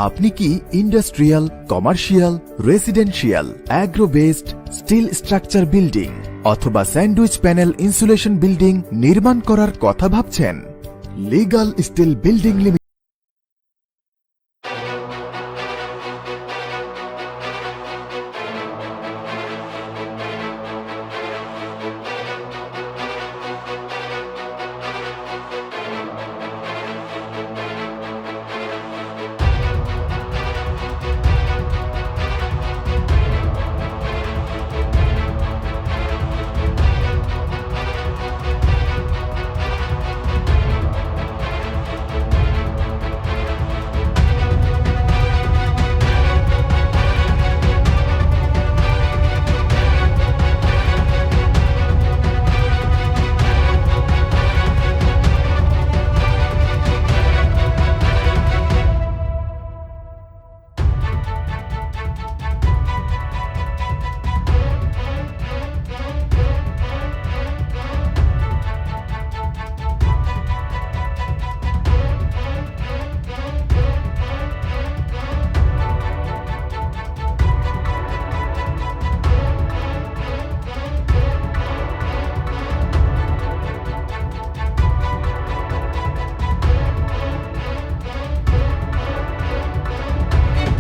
আপনি কি industrial, commercial, residential, agro based still structure building অথবা স্যান্ডউইচ প্যানেল ইনসুলেশন বিল্ডিং নির্মাণ করার কথা ভাবছেন? Legal steel building limited